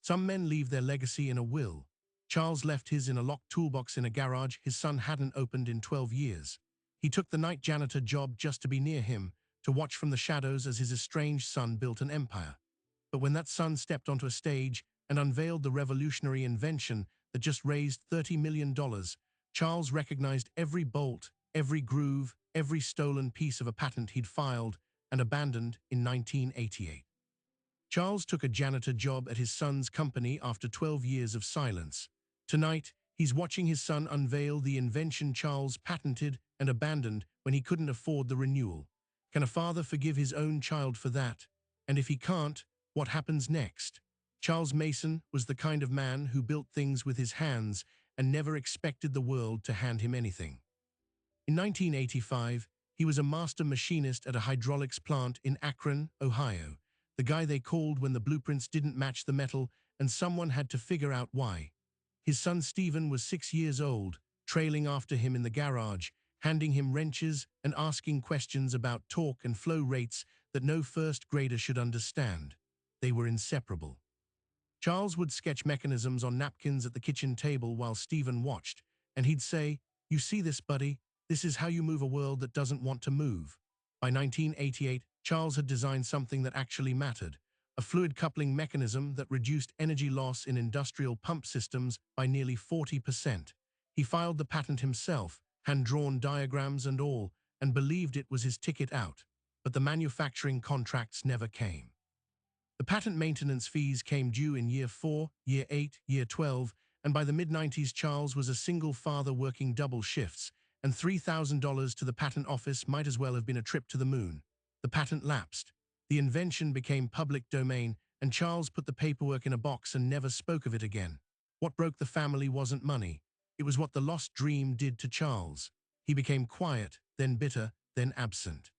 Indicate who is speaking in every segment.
Speaker 1: Some men leave their legacy in a will. Charles left his in a locked toolbox in a garage his son hadn't opened in 12 years. He took the night janitor job just to be near him, to watch from the shadows as his estranged son built an empire. But when that son stepped onto a stage and unveiled the revolutionary invention that just raised $30 million, Charles recognized every bolt, every groove, every stolen piece of a patent he'd filed and abandoned in 1988. Charles took a janitor job at his son's company after 12 years of silence. Tonight, he's watching his son unveil the invention Charles patented and abandoned when he couldn't afford the renewal. Can a father forgive his own child for that? And if he can't, what happens next? Charles Mason was the kind of man who built things with his hands and never expected the world to hand him anything. In 1985, he was a master machinist at a hydraulics plant in Akron, Ohio. The guy they called when the blueprints didn't match the metal and someone had to figure out why. His son Stephen was 6 years old, trailing after him in the garage, handing him wrenches and asking questions about torque and flow rates that no first grader should understand. They were inseparable. Charles would sketch mechanisms on napkins at the kitchen table while Stephen watched, and he'd say, "You see this, buddy? This is how you move a world that doesn't want to move." By 1988, Charles had designed something that actually mattered, a fluid coupling mechanism that reduced energy loss in industrial pump systems by nearly 40%. He filed the patent himself, hand-drawn diagrams and all, and believed it was his ticket out. But the manufacturing contracts never came. The patent maintenance fees came due in year 4, year 8, year 12, and by the mid-90s Charles was a single father working double shifts, and $3,000 to the patent office might as well have been a trip to the moon. The patent lapsed. The invention became public domain, and Charles put the paperwork in a box and never spoke of it again. What broke the family wasn't money. It was what the lost dream did to Charles. He became quiet, then bitter, then absent.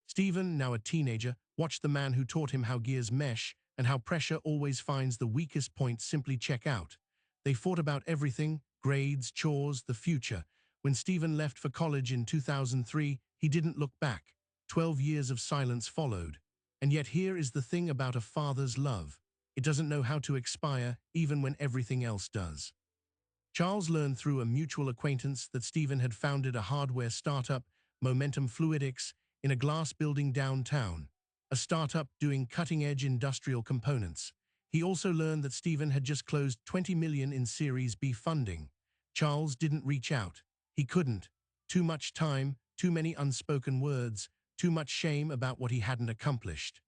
Speaker 1: Stephen, now a teenager, watched the man who taught him how gears mesh and how pressure always finds the weakest point simply check out. They fought about everything, grades, chores, the future. When Stephen left for college in 2003, he didn't look back. 12 years of silence followed. And yet here is the thing about a father's love. It doesn't know how to expire, even when everything else does. Charles learned through a mutual acquaintance that Stephen had founded a hardware startup, Momentum Fluidics, in a glass building downtown, a startup doing cutting-edge industrial components. He also learned that Stephen had just closed $20 million in Series B funding. Charles didn't reach out. He couldn't. Too much time, too many unspoken words, too much shame about what he hadn't accomplished.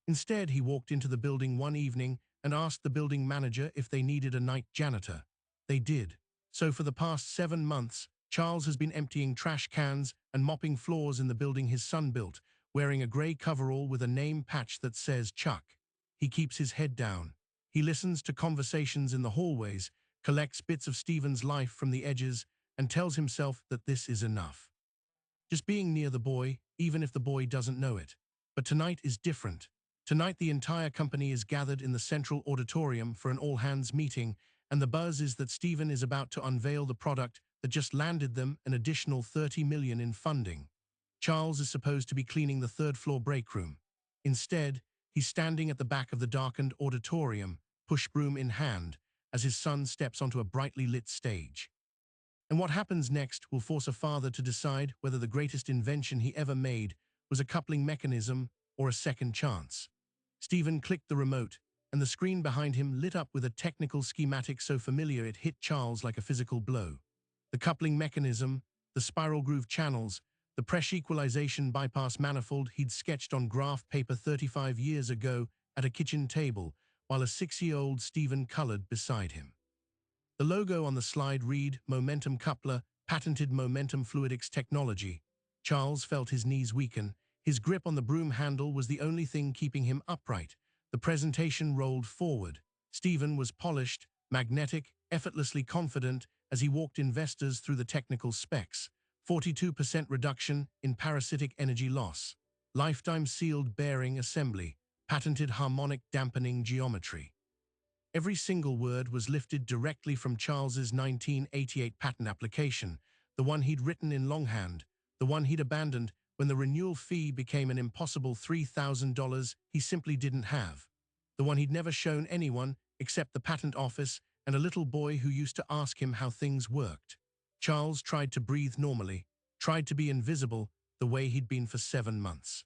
Speaker 1: Instead, he walked into the building one evening and asked the building manager if they needed a night janitor. They did. So for the past 7 months, Charles has been emptying trash cans and mopping floors in the building his son built, wearing a gray coverall with a name patch that says Chuck. He keeps his head down. He listens to conversations in the hallways, collects bits of Stephen's life from the edges, and tells himself that this is enough. Just being near the boy, even if the boy doesn't know it. But tonight is different. Tonight the entire company is gathered in the central auditorium for an all-hands meeting, and the buzz is that Stephen is about to unveil the product that just landed them an additional $30 million in funding. Charles is supposed to be cleaning the third-floor break room. Instead, he's standing at the back of the darkened auditorium, push broom in hand, as his son steps onto a brightly lit stage. And what happens next will force a father to decide whether the greatest invention he ever made was a coupling mechanism or a second chance. Stephen clicked the remote, and the screen behind him lit up with a technical schematic so familiar it hit Charles like a physical blow. The coupling mechanism, the spiral groove channels, the pressure equalization bypass manifold he'd sketched on graph paper 35 years ago at a kitchen table, while a 6-year-old Stephen colored beside him. The logo on the slide read, Momentum Coupler, patented Momentum Fluidics technology. Charles felt his knees weaken. His grip on the broom handle was the only thing keeping him upright. The presentation rolled forward. Stephen was polished, magnetic, effortlessly confident as he walked investors through the technical specs. 42% reduction in parasitic energy loss. Lifetime sealed bearing assembly. Patented harmonic dampening geometry. Every single word was lifted directly from Charles's 1988 patent application, the one he'd written in longhand, the one he'd abandoned when the renewal fee became an impossible $3,000 he simply didn't have. the one he'd never shown anyone except the patent office and a little boy who used to ask him how things worked. Charles tried to breathe normally, tried to be invisible the way he'd been for 7 months.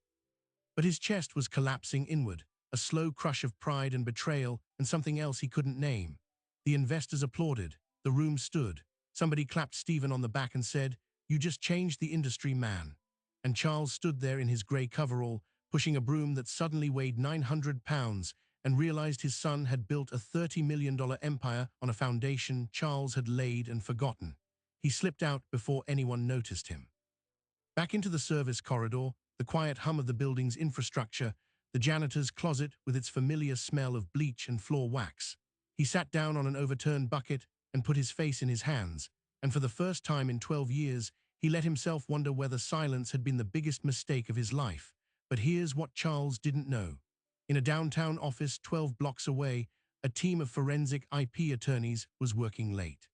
Speaker 1: But his chest was collapsing inward, a slow crush of pride and betrayal and something else he couldn't name. The investors applauded. The room stood. Somebody clapped Stephen on the back and said, "You just changed the industry, man." And Charles stood there in his grey coverall, pushing a broom that suddenly weighed 900 pounds, and realized his son had built a $30 million empire on a foundation Charles had laid and forgotten. He slipped out before anyone noticed him. Back into the service corridor, the quiet hum of the building's infrastructure, the janitor's closet with its familiar smell of bleach and floor wax. He sat down on an overturned bucket and put his face in his hands, and for the first time in 12 years, he let himself wonder whether silence had been the biggest mistake of his life. But here's what Charles didn't know. In a downtown office 12 blocks away, a team of forensic IP attorneys was working late.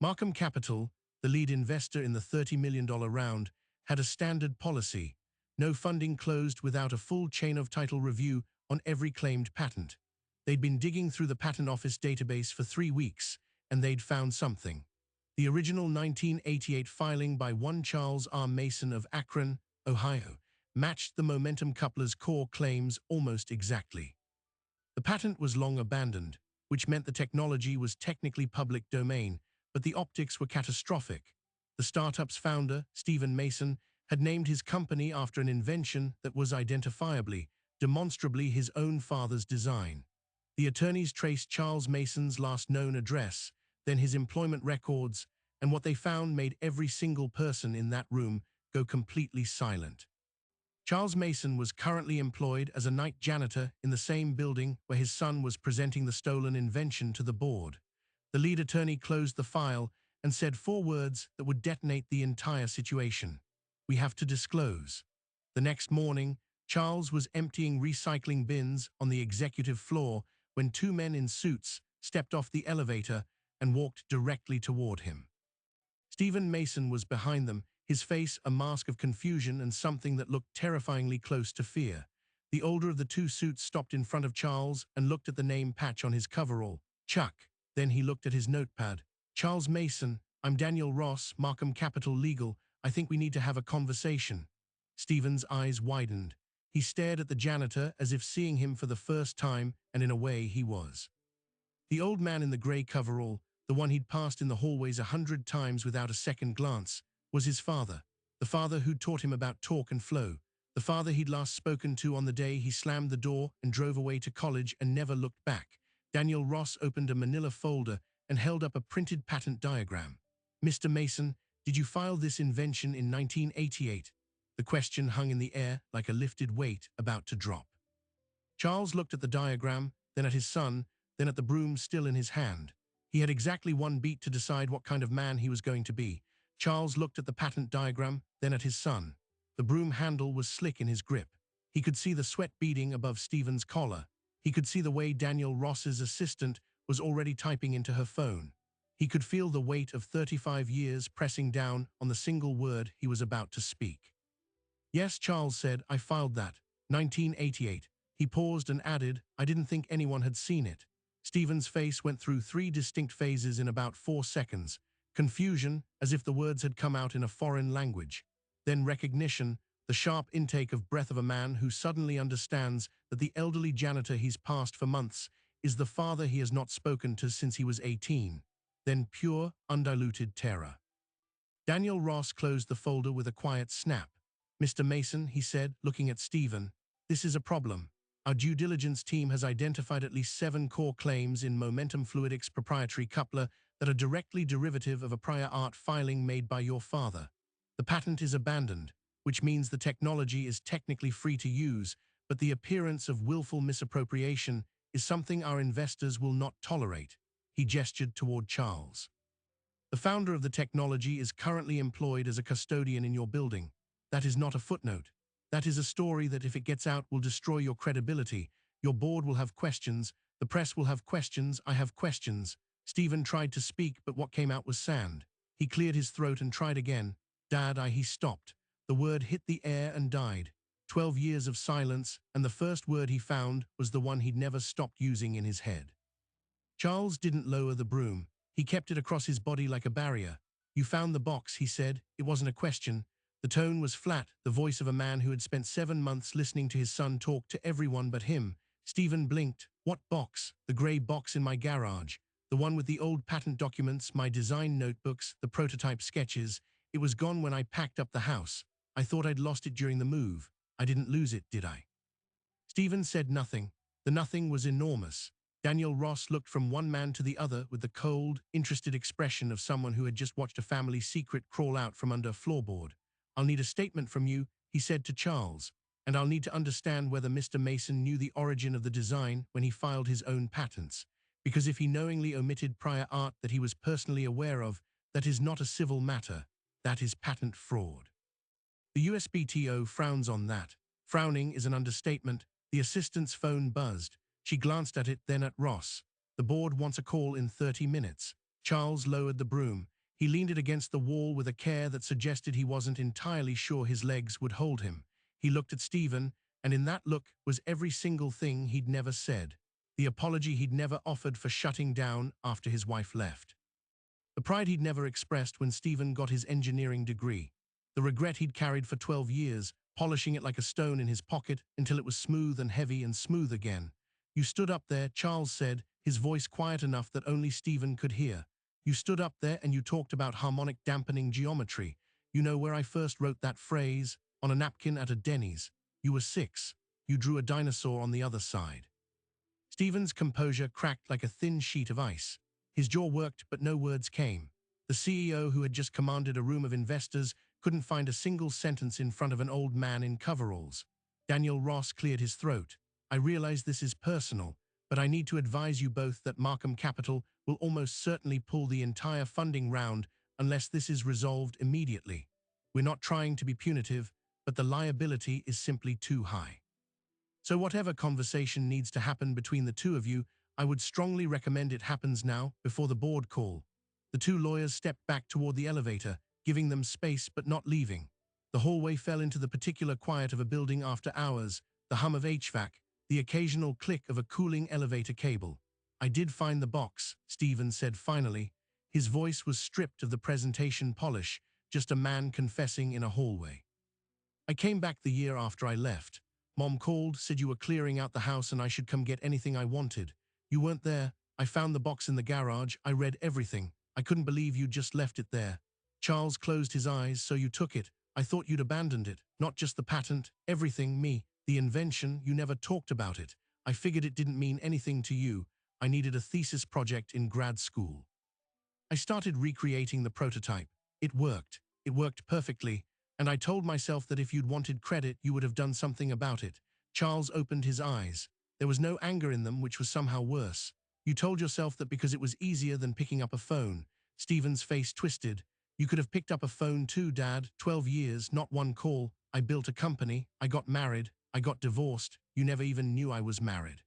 Speaker 1: Markham Capital, the lead investor in the $30 million round, had a standard policy: no funding closed without a full chain of title review on every claimed patent. They'd been digging through the Patent Office database for 3 weeks, and they'd found something. The original 1988 filing by one Charles R. Mason of Akron, Ohio, matched the Momentum coupler's core claims almost exactly. The patent was long abandoned, which meant the technology was technically public domain, but the optics were catastrophic. The startup's founder, Stephen Mason, had named his company after an invention that was identifiably, demonstrably his own father's design. The attorneys traced Charles Mason's last known address, then his employment records, and what they found made every single person in that room go completely silent. Charles Mason was currently employed as a night janitor in the same building where his son was presenting the stolen invention to the board. The lead attorney closed the file and said 4 words that would detonate the entire situation. "We have to disclose." The next morning, Charles was emptying recycling bins on the executive floor when 2 men in suits stepped off the elevator and walked directly toward him. Stephen Mason was behind them, his face a mask of confusion and something that looked terrifyingly close to fear. The older of the 2 suits stopped in front of Charles and looked at the name patch on his coverall, Chuck. Then he looked at his notepad. "Charles Mason, I'm Daniel Ross, Markham Capital Legal. I think we need to have a conversation." Stephen's eyes widened. He stared at the janitor as if seeing him for the first time, and in a way he was. The old man in the grey coverall, the one he'd passed in the hallways 100 times without a second glance, was his father. The father who'd taught him about torque and flow. The father he'd last spoken to on the day he slammed the door and drove away to college and never looked back. Daniel Ross opened a manila folder and held up a printed patent diagram. "Mr. Mason, did you file this invention in 1988? The question hung in the air like a lifted weight about to drop. Charles looked at the diagram, then at his son, then at the broom still in his hand. He had exactly 1 beat to decide what kind of man he was going to be. Charles looked at the patent diagram, then at his son. The broom handle was slick in his grip. He could see the sweat beading above Stephen's collar. He could see the way Daniel Ross's assistant was already typing into her phone. He could feel the weight of 35 years pressing down on the single word he was about to speak. "Yes," Charles said, "I filed that. 1988. He paused and added, "I didn't think anyone had seen it." Stephen's face went through 3 distinct phases in about 4 seconds. Confusion, as if the words had come out in a foreign language. Then recognition, the sharp intake of breath of a man who suddenly understands that the elderly janitor he's passed for months is the father he has not spoken to since he was 18. Then pure, undiluted terror. Daniel Ross closed the folder with a quiet snap. "Mr. Mason," he said, looking at Stephen, "this is a problem. Our due diligence team has identified at least 7 core claims in Momentum Fluidics' proprietary coupler that are directly derivative of a prior art filing made by your father. The patent is abandoned, which means the technology is technically free to use, but the appearance of willful misappropriation is something our investors will not tolerate." He gestured toward Charles. "The founder of the technology is currently employed as a custodian in your building. That is not a footnote. That is a story that, if it gets out, will destroy your credibility. Your board will have questions. The press will have questions. I have questions." Stephen tried to speak, but what came out was sand. He cleared his throat and tried again. "Dad, he stopped. The word hit the air and died. 12 years of silence, and the first word he found was the one he'd never stopped using in his head. Charles didn't lower the broom. He kept it across his body like a barrier. "You found the box," he said. It wasn't a question. The tone was flat, the voice of a man who had spent 7 months listening to his son talk to everyone but him. Stephen blinked. "What box?" "The grey box in my garage. The one with the old patent documents, my design notebooks, the prototype sketches. It was gone when I packed up the house. I thought I'd lost it during the move. I didn't lose it, did I?" Stephen said nothing. The nothing was enormous. Daniel Ross looked from one man to the other with the cold, interested expression of someone who had just watched a family secret crawl out from under a floorboard. "I'll need a statement from you," he said to Charles, "and I'll need to understand whether Mr. Mason knew the origin of the design when he filed his own patents. Because if he knowingly omitted prior art that he was personally aware of, that is not a civil matter. That is patent fraud. The USPTO frowns on that." Frowning is an understatement. The assistant's phone buzzed. She glanced at it, then at Ross. "The board wants a call in 30 minutes. Charles lowered the broom. He leaned it against the wall with a care that suggested he wasn't entirely sure his legs would hold him. He looked at Stephen, and in that look was every single thing he'd never said. The apology he'd never offered for shutting down after his wife left. The pride he'd never expressed when Stephen got his engineering degree. The regret he'd carried for 12 years, polishing it like a stone in his pocket until it was smooth and heavy and smooth again. "You stood up there," Charles said, his voice quiet enough that only Stephen could hear. "You stood up there and you talked about harmonic dampening geometry. You know where I first wrote that phrase? On a napkin at a Denny's. You were 6. You drew a dinosaur on the other side." Stephen's composure cracked like a thin sheet of ice. His jaw worked, but no words came. The CEO, who had just commanded a room of investors, couldn't find a single sentence in front of an old man in coveralls. Daniel Ross cleared his throat. "I realize this is personal, but I need to advise you both that Markham Capital will almost certainly pull the entire funding round unless this is resolved immediately. We're not trying to be punitive, but the liability is simply too high. So whatever conversation needs to happen between the two of you, I would strongly recommend it happens now, before the board call." The two lawyers stepped back toward the elevator, giving them space but not leaving. The hallway fell into the particular quiet of a building after hours, the hum of HVAC, the occasional click of a cooling elevator cable. "I did find the box," Stephen said finally. His voice was stripped of the presentation polish, just a man confessing in a hallway. "I came back the year after I left. Mom called, said you were clearing out the house and I should come get anything I wanted. You weren't there. I found the box in the garage. I read everything. I couldn't believe you'd just left it there." Charles closed his eyes. "So you took it. I thought you'd abandoned it. Not just the patent, everything, me. The invention, you never talked about it. I figured it didn't mean anything to you. I needed a thesis project in grad school. I started recreating the prototype. It worked. It worked perfectly. And I told myself that if you'd wanted credit, you would have done something about it." Charles opened his eyes. There was no anger in them, which was somehow worse. "You told yourself that because it was easier than picking up a phone." Stephen's face twisted. "You could have picked up a phone too, Dad. 12 years, not one call. I built a company. I got married. I got divorced. You never even knew I was married.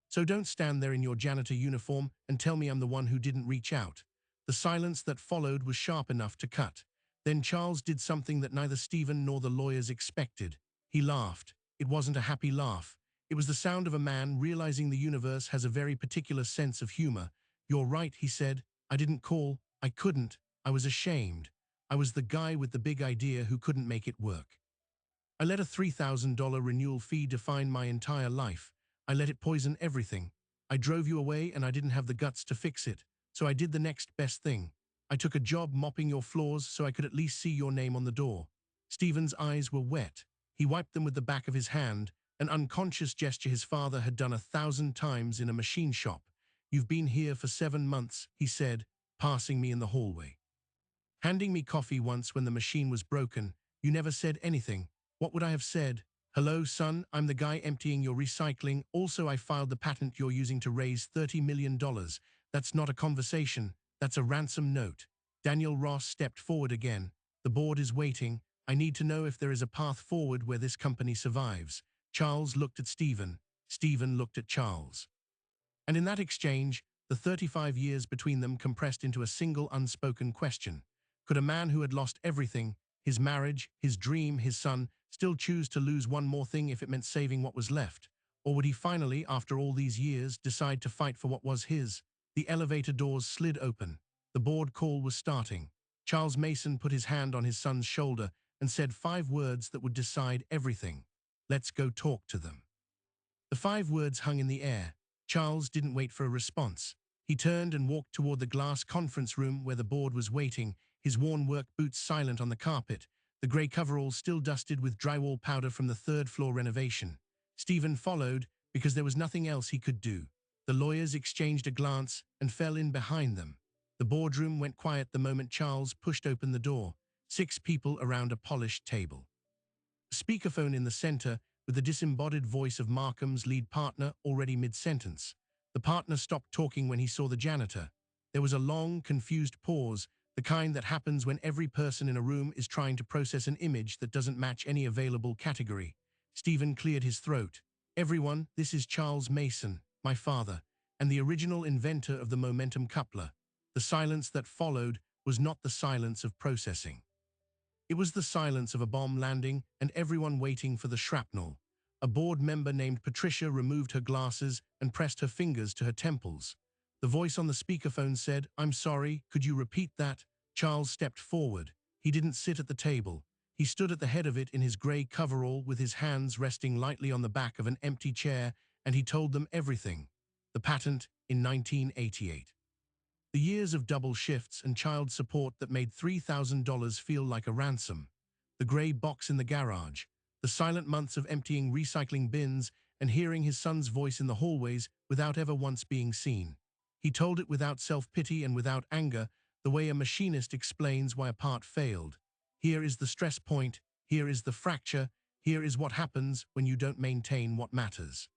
Speaker 1: So don't stand there in your janitor uniform and tell me I'm the one who didn't reach out." The silence that followed was sharp enough to cut. Then Charles did something that neither Stephen nor the lawyers expected. He laughed. It wasn't a happy laugh. It was the sound of a man realizing the universe has a very particular sense of humor. "You're right," he said. "I didn't call. I couldn't. I was ashamed. I was the guy with the big idea who couldn't make it work. I let a $3,000 renewal fee define my entire life. I let it poison everything. I drove you away and I didn't have the guts to fix it. So I did the next best thing. I took a job mopping your floors so I could at least see your name on the door." Stephen's eyes were wet. He wiped them with the back of his hand, an unconscious gesture his father had done 1,000 times in a machine shop. "You've been here for 7 months, he said, passing me in the hallway. "Handing me coffee once when the machine was broken. You never said anything. What would I have said? 'Hello, son, I'm the guy emptying your recycling. Also, I filed the patent you're using to raise $30 million. That's not a conversation. That's a ransom note." Daniel Ross stepped forward again. "The board is waiting. I need to know if there is a path forward where this company survives." Charles looked at Stephen. Stephen looked at Charles. And in that exchange, the 35 years between them compressed into a single unspoken question. Could a man who had lost everything, his marriage, his dream, his son, still choose to lose one more thing if it meant saving what was left? Or would he finally, after all these years, decide to fight for what was his? The elevator doors slid open. The board call was starting. Charles Mason put his hand on his son's shoulder and said 5 words that would decide everything. Let's go talk to them. The 5 words hung in the air. Charles didn't wait for a response. He turned and walked toward the glass conference room where the board was waiting, his worn work boots silent on the carpet, the grey coveralls still dusted with drywall powder from the 3rd-floor renovation. Stephen followed because there was nothing else he could do. The lawyers exchanged a glance and fell in behind them. The boardroom went quiet the moment Charles pushed open the door. 6 people around a polished table. A speakerphone in the center with the disembodied voice of Markham's lead partner already mid-sentence. The partner stopped talking when he saw the janitor. There was a long, confused pause, the kind that happens when every person in a room is trying to process an image that doesn't match any available category. Stephen cleared his throat. Everyone, this is Charles Mason, my father, and the original inventor of the momentum coupler. The silence that followed was not the silence of processing. It was the silence of a bomb landing and everyone waiting for the shrapnel. A board member named Patricia removed her glasses and pressed her fingers to her temples. The voice on the speakerphone said, "I'm sorry, could you repeat that?" Charles stepped forward. He didn't sit at the table. He stood at the head of it in his grey coverall with his hands resting lightly on the back of an empty chair, and he told them everything. The patent in 1988. The years of double shifts and child support that made $3,000 feel like a ransom. The grey box in the garage. The silent months of emptying recycling bins and hearing his son's voice in the hallways without ever once being seen. He told it without self-pity and without anger, the way a machinist explains why a part failed. Here is the stress point, here is the fracture, here is what happens when you don't maintain what matters.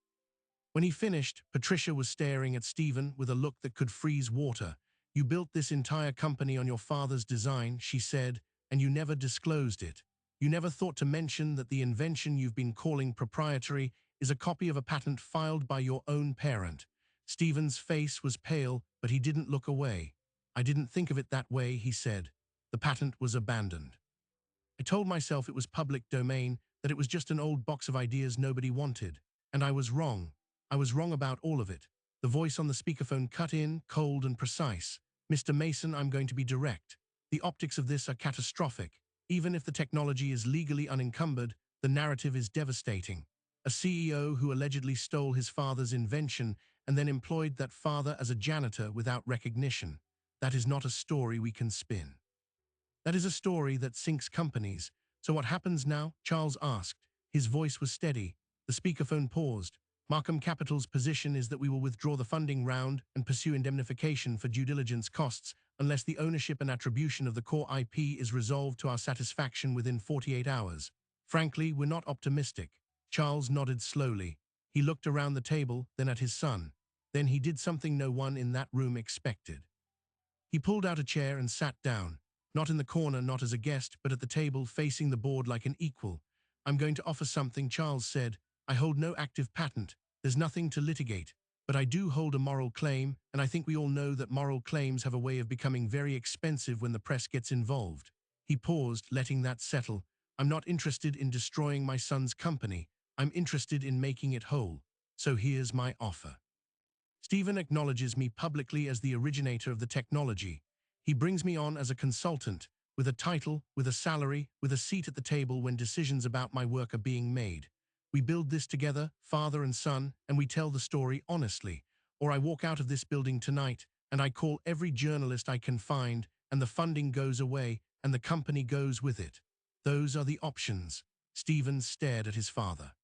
Speaker 1: When he finished, Patricia was staring at Stephen with a look that could freeze water. "You built this entire company on your father's design," she said, "and you never disclosed it. You never thought to mention that the invention you've been calling proprietary is a copy of a patent filed by your own parent." Stephen's face was pale, but he didn't look away. "I didn't think of it that way," he said. "The patent was abandoned. I told myself it was public domain, that it was just an old box of ideas nobody wanted. And I was wrong. I was wrong about all of it." The voice on the speakerphone cut in, cold and precise. "Mr. Mason, I'm going to be direct. The optics of this are catastrophic. Even if the technology is legally unencumbered, the narrative is devastating. A CEO who allegedly stole his father's invention and then employed that father as a janitor without recognition. That is not a story we can spin. That is a story that sinks companies. So what happens now?" Charles asked. His voice was steady. The speakerphone paused. "Markham Capital's position is that we will withdraw the funding round and pursue indemnification for due diligence costs unless the ownership and attribution of the core IP is resolved to our satisfaction within 48 hours. Frankly, we're not optimistic." Charles nodded slowly. He looked around the table, then at his son. Then he did something no one in that room expected. He pulled out a chair and sat down, not in the corner, not as a guest, but at the table facing the board like an equal. "I'm going to offer something," Charles said. "I hold no active patent. There's nothing to litigate. But I do hold a moral claim, and I think we all know that moral claims have a way of becoming very expensive when the press gets involved." He paused, letting that settle. "I'm not interested in destroying my son's company. I'm interested in making it whole. So here's my offer. Stephen acknowledges me publicly as the originator of the technology. He brings me on as a consultant, with a title, with a salary, with a seat at the table when decisions about my work are being made. We build this together, father and son, and we tell the story honestly. Or I walk out of this building tonight, and I call every journalist I can find, and the funding goes away, and the company goes with it. Those are the options." Stephen stared at his father.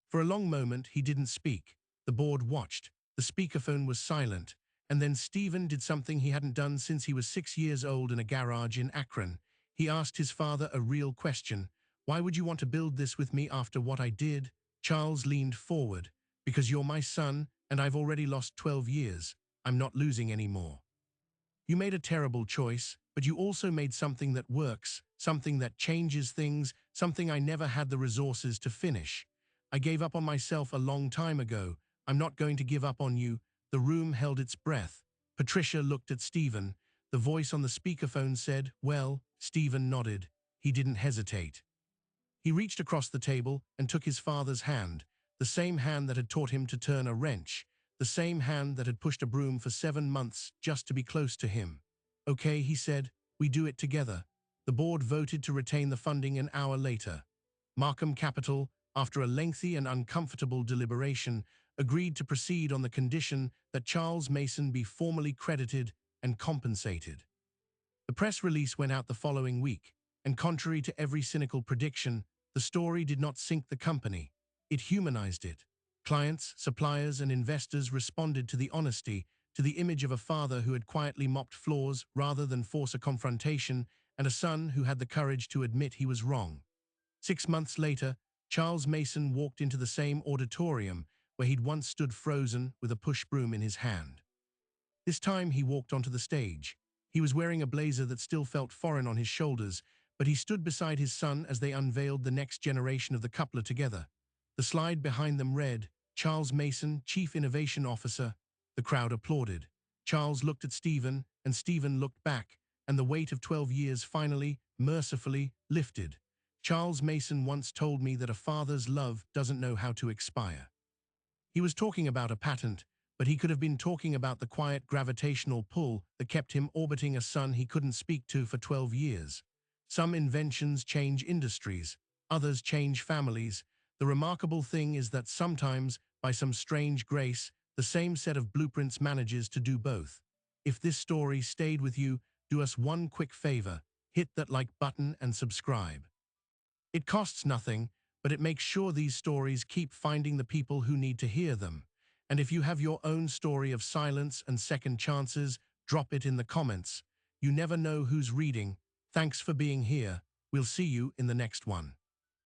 Speaker 1: For a long moment, he didn't speak. The board watched. The speakerphone was silent. And then Stephen did something he hadn't done since he was 6 years old in a garage in Akron. He asked his father a real question. "Why would you want to build this with me after what I did?" Charles leaned forward. "Because you're my son, and I've already lost 12 years. I'm not losing any more. You made a terrible choice, but you also made something that works, something that changes things, something I never had the resources to finish. I gave up on myself a long time ago. I'm not going to give up on you." The room held its breath. Patricia looked at Stephen. The voice on the speakerphone said, "Well." Stephen nodded. He didn't hesitate. He reached across the table and took his father's hand, the same hand that had taught him to turn a wrench, the same hand that had pushed a broom for 7 months just to be close to him. "Okay," he said, "we do it together." The board voted to retain the funding an hour later. Markham Capital, after a lengthy and uncomfortable deliberation, agreed to proceed on the condition that Charles Mason be formally credited and compensated. The press release went out the following week, and contrary to every cynical prediction, the story did not sink the company. It humanized it. Clients, suppliers, and investors responded to the honesty, to the image of a father who had quietly mopped floors rather than force a confrontation, and a son who had the courage to admit he was wrong. 6 months later, Charles Mason walked into the same auditorium where he'd once stood frozen with a push broom in his hand. This time he walked onto the stage. He was wearing a blazer that still felt foreign on his shoulders, but he stood beside his son as they unveiled the next generation of the coupler together. The slide behind them read, "Charles Mason, Chief Innovation Officer." The crowd applauded. Charles looked at Stephen, and Stephen looked back, and the weight of 12 years finally, mercifully, lifted. "Charles Mason once told me that a father's love doesn't know how to expire." He was talking about a patent, but he could have been talking about the quiet gravitational pull that kept him orbiting a son he couldn't speak to for 12 years. Some inventions change industries, others change families. The remarkable thing is that sometimes, by some strange grace, the same set of blueprints manages to do both. If this story stayed with you, do us one quick favor: hit that like button and subscribe. It costs nothing, but it makes sure these stories keep finding the people who need to hear them. And if you have your own story of silence and second chances, drop it in the comments. You never know who's reading. Thanks for being here. We'll see you in the next one.